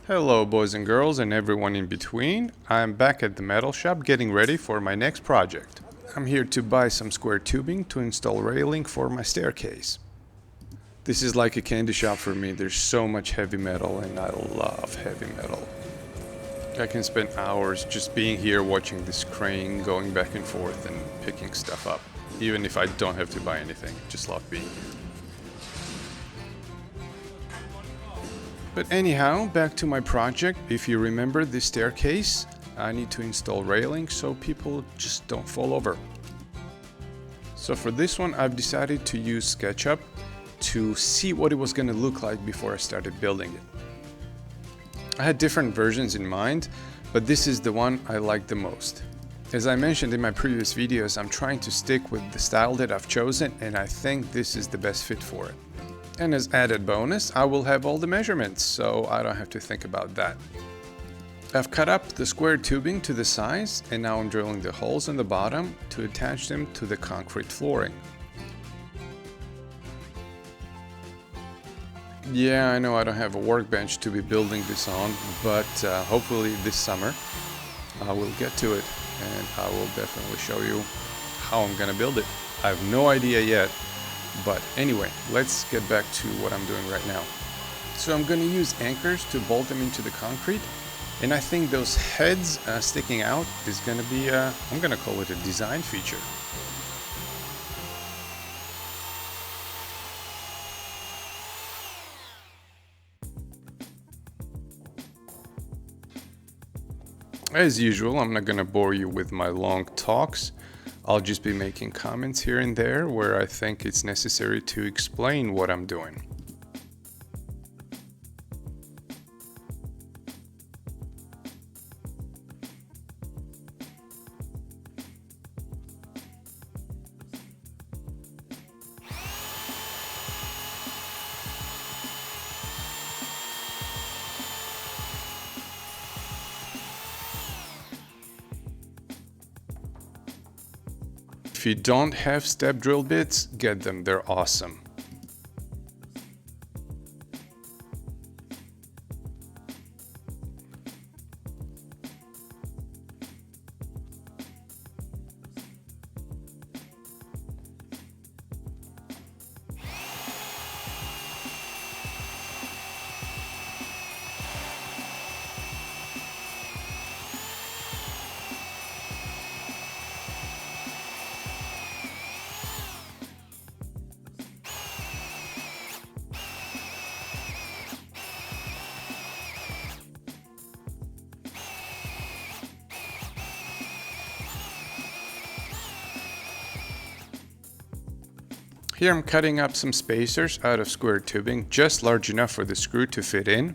Hello boys and girls and everyone in between. I'm back at the metal shop getting ready for my next project. I'm here to buy some square tubing to install railing for my staircase. This is like a candy shop for me. There's so much heavy metal and I love heavy metal. I can spend hours just being here watching this crane going back and forth and picking stuff up. Even if I don't have to buy anything, just love being here. But anyhow, back to my project. If you remember this staircase, I need to install railing so people just don't fall over. So for this one, I've decided to use SketchUp to see what it was going to look like before I started building it. I had different versions in mind, but this is the one I like the most. As I mentioned in my previous videos, I'm trying to stick with the style that I've chosen, and I think this is the best fit for it. And as added bonus, I will have all the measurements, so I don't have to think about that. I've cut up the square tubing to the size, and now I'm drilling the holes in the bottom to attach them to the concrete flooring. Yeah, I know I don't have a workbench to be building this on, but hopefully this summer I will get to it, and I will definitely show you how I'm gonna build it. I have no idea yet. But anyway, let's get back to what I'm doing right now. So I'm going to use anchors to bolt them into the concrete. And I think those heads sticking out is going to be, I'm going to call it a design feature. As usual, I'm not going to bore you with my long talks. I'll just be making comments here and there where I think it's necessary to explain what I'm doing. If you don't have step drill bits, get them, they're awesome. Here I'm cutting up some spacers out of square tubing, just large enough for the screw to fit in.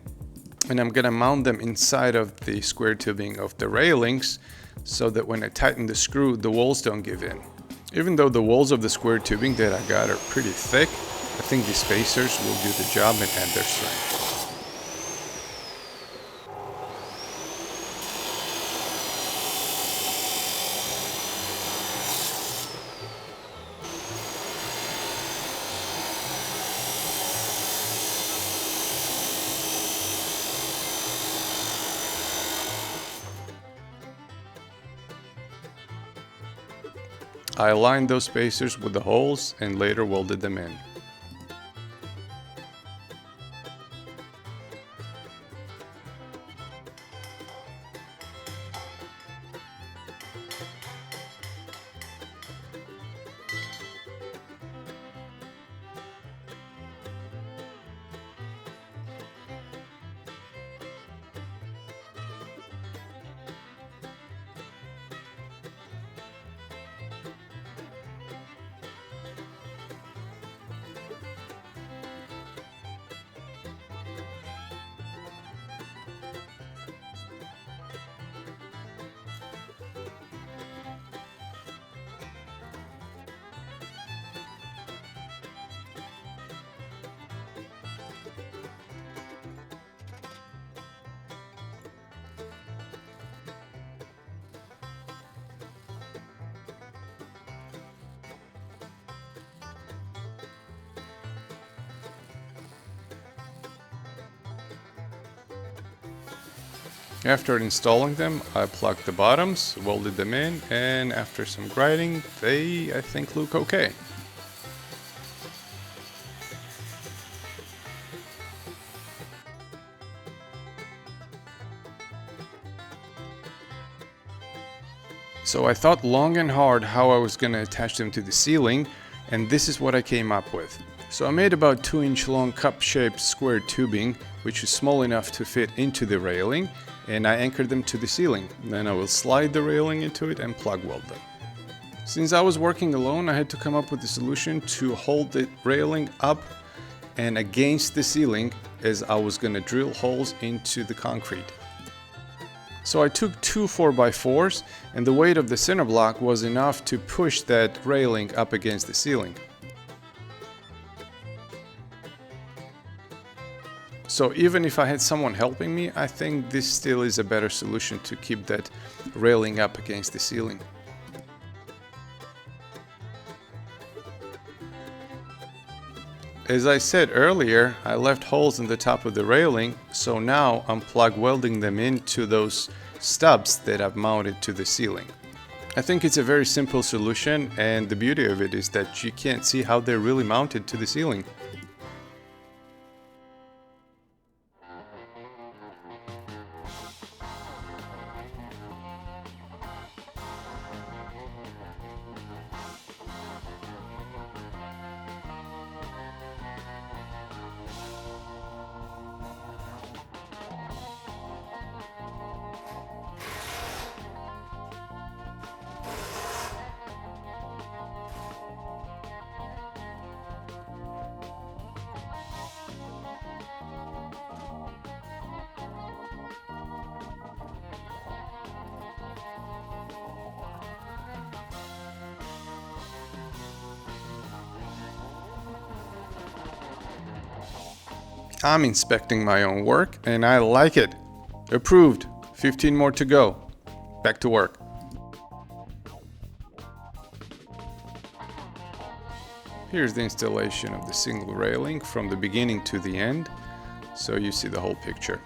And I'm gonna mount them inside of the square tubing of the railings so that when I tighten the screw, the walls don't give in. Even though the walls of the square tubing that I got are pretty thick, I think these spacers will do the job and add their strength. I aligned those spacers with the holes and later welded them in. After installing them, I plugged the bottoms, welded them in, and after some grinding, they, I think, look okay. So I thought long and hard how I was gonna attach them to the ceiling, and this is what I came up with. So I made about 2-inch long cup-shaped square tubing, which is small enough to fit into the railing, and I anchored them to the ceiling. Then I will slide the railing into it and plug weld them. Since I was working alone, I had to come up with a solution to hold the railing up and against the ceiling, as I was gonna drill holes into the concrete. So I took 2 4x4s, and the weight of the center block was enough to push that railing up against the ceiling. So even if I had someone helping me, I think this still is a better solution to keep that railing up against the ceiling. As I said earlier, I left holes in the top of the railing, so now I'm plug welding them into those stubs that I've mounted to the ceiling. I think it's a very simple solution, and the beauty of it is that you can't see how they're really mounted to the ceiling. I'm inspecting my own work and I like it. Approved. 15 more to go. Back to work. Here's the installation of the single railing from the beginning to the end, so you see the whole picture.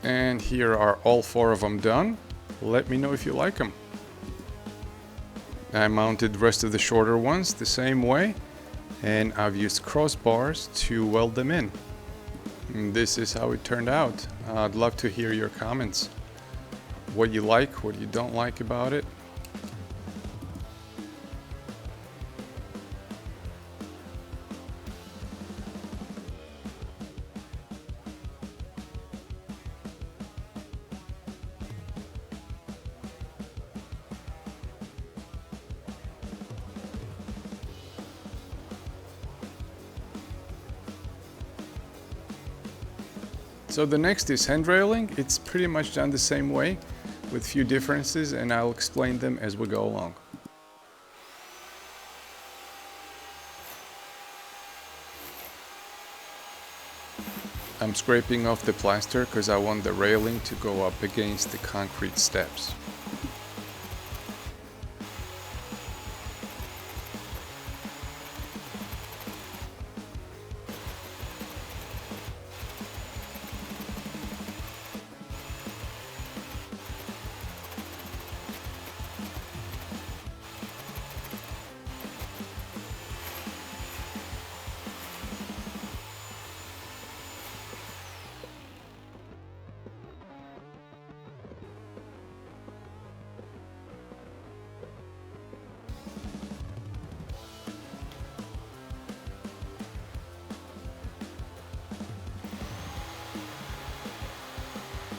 And here are all 4 of them done. Let me know if you like them. I mounted the rest of the shorter ones the same way, and I've used crossbars to weld them in. And this is how it turned out. I'd love to hear your comments. What you like, what you don't like about it. So the next is handrailing. It's pretty much done the same way with few differences, and I'll explain them as we go along. I'm scraping off the plaster because I want the railing to go up against the concrete steps.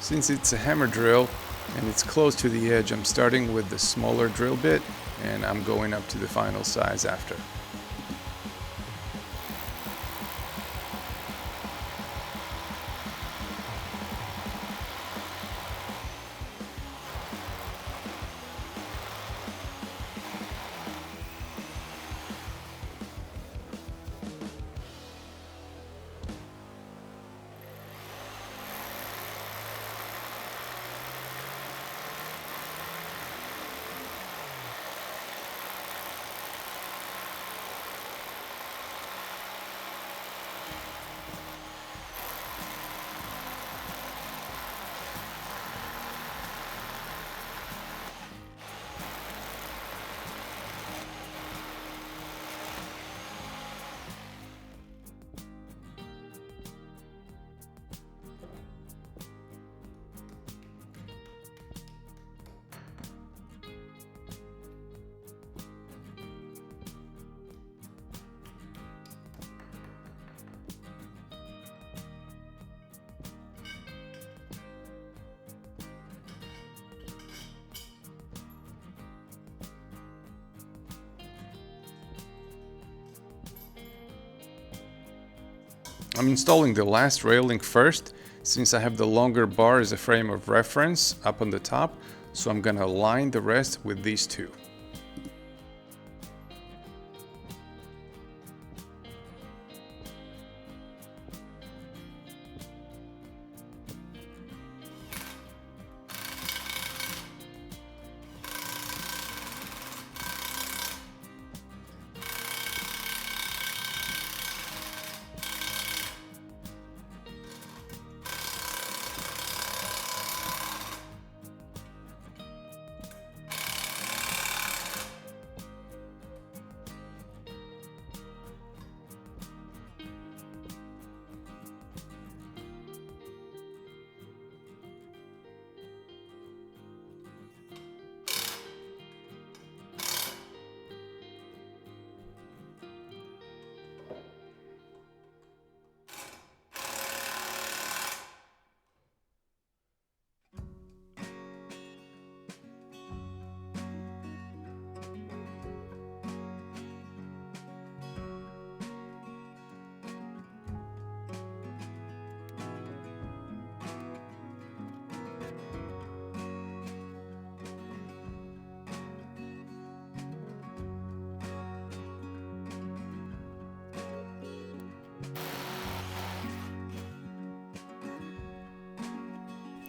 Since it's a hammer drill and it's close to the edge, I'm starting with the smaller drill bit and I'm going up to the final size after. I'm installing the last railing first, since I have the longer bar as a frame of reference up on the top, so I'm gonna align the rest with these two.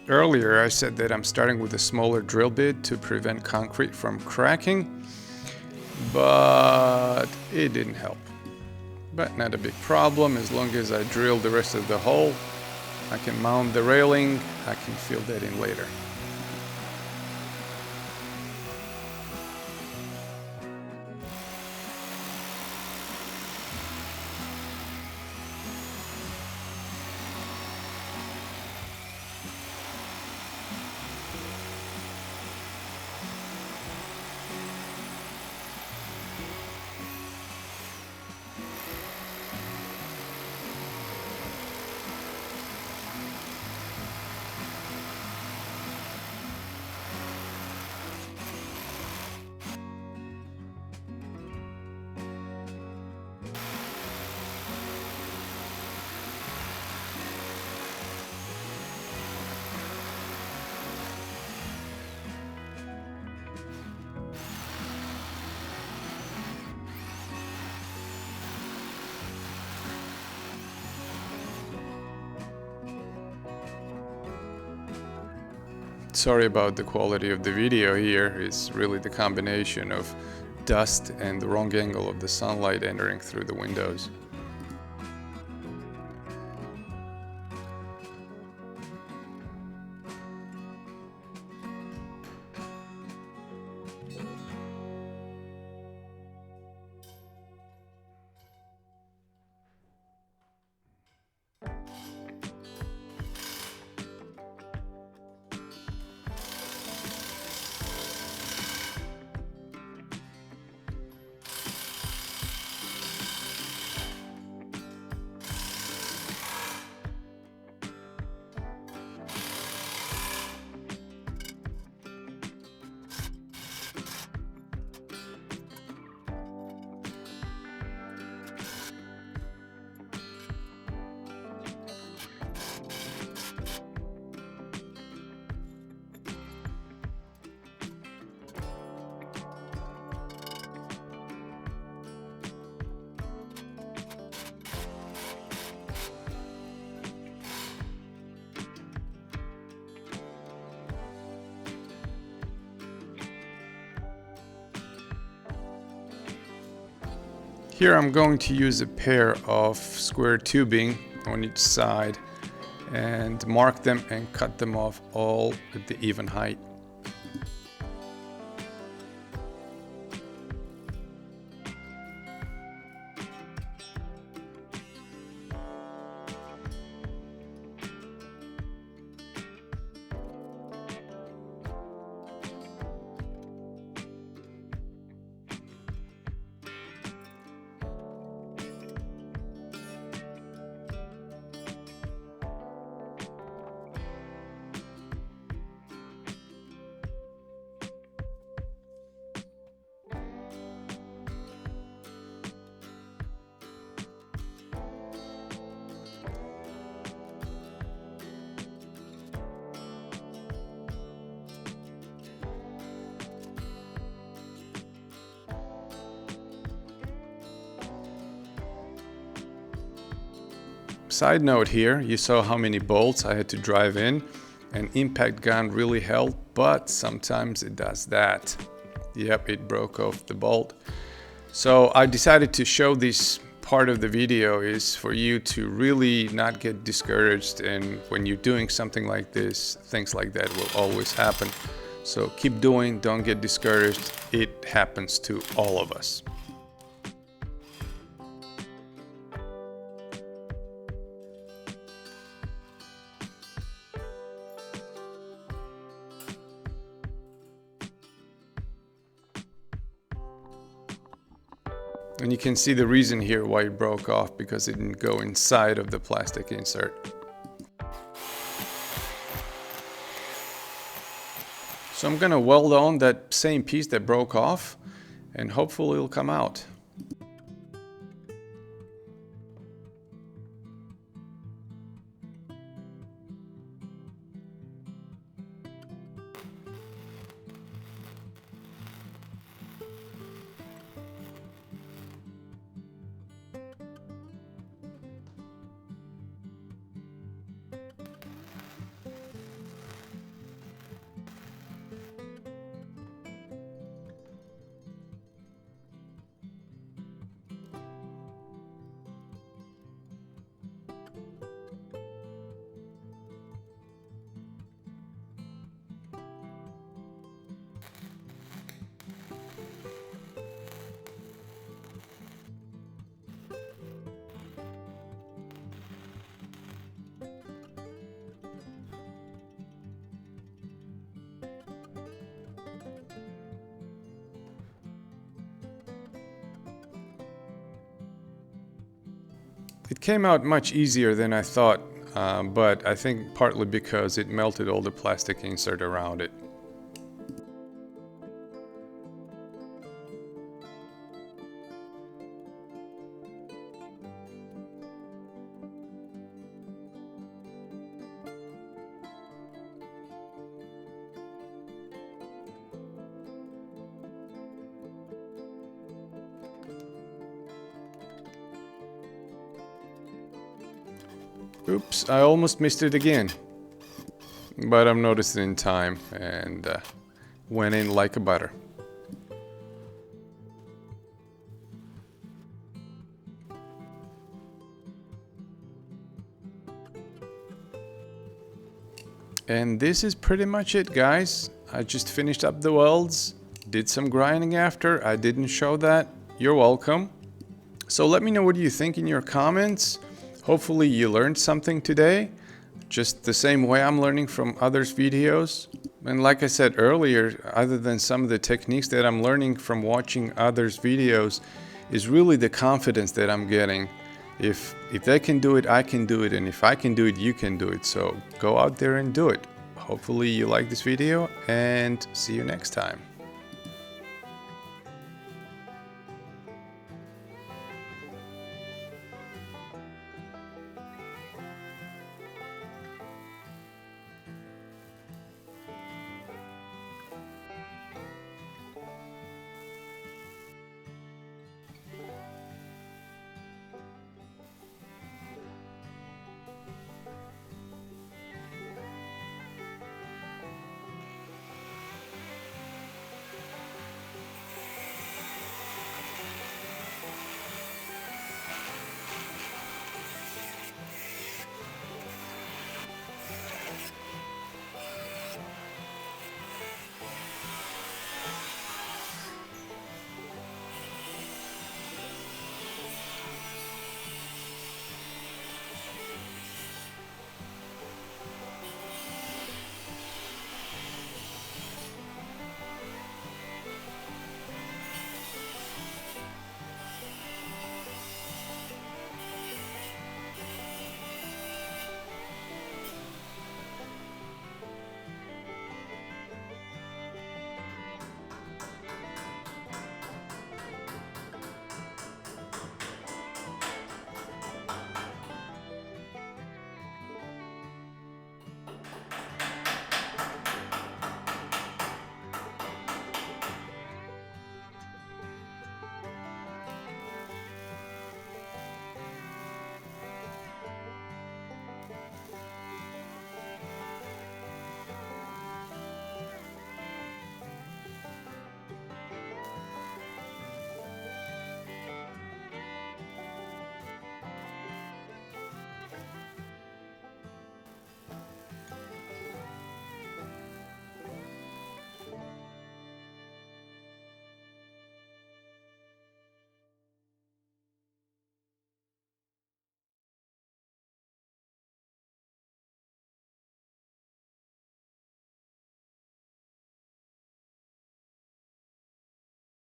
Earlier I said that I'm starting with a smaller drill bit to prevent concrete from cracking, but it didn't help. But not a big problem, as long as I drill the rest of the hole, I can mount the railing I can fill that in later. Sorry about the quality of the video here. It's really the combination of dust and the wrong angle of the sunlight entering through the windows. Here I'm going to use a pair of square tubing on each side and mark them and cut them off all at the even height. Side note here, you saw how many bolts I had to drive in. An impact gun really helped, but sometimes it does that. Yep, it broke off the bolt. So I decided to show this part of the video is for you to really not get discouraged, and when you're doing something like this, things like that will always happen. So keep doing, don't get discouraged. It happens to all of us. And you can see the reason here why it broke off, because it didn't go inside of the plastic insert. So I'm gonna weld on that same piece that broke off and hopefully it'll come out. It came out much easier than I thought, but I think partly because it melted all the plastic insert around it. Oops, I almost missed it again. But I've noticed it in time and went in like a butter. And this is pretty much it, guys. I just finished up the welds, did some grinding after. I didn't show that. You're welcome. So let me know what you think in your comments. Hopefully you learned something today, just the same way I'm learning from others' videos. And like I said earlier, other than some of the techniques that I'm learning from watching others' videos, is really the confidence that I'm getting. If they can do it, I can do it, and if I can do it, you can do it. So go out there and do it. Hopefully you like this video, and see you next time.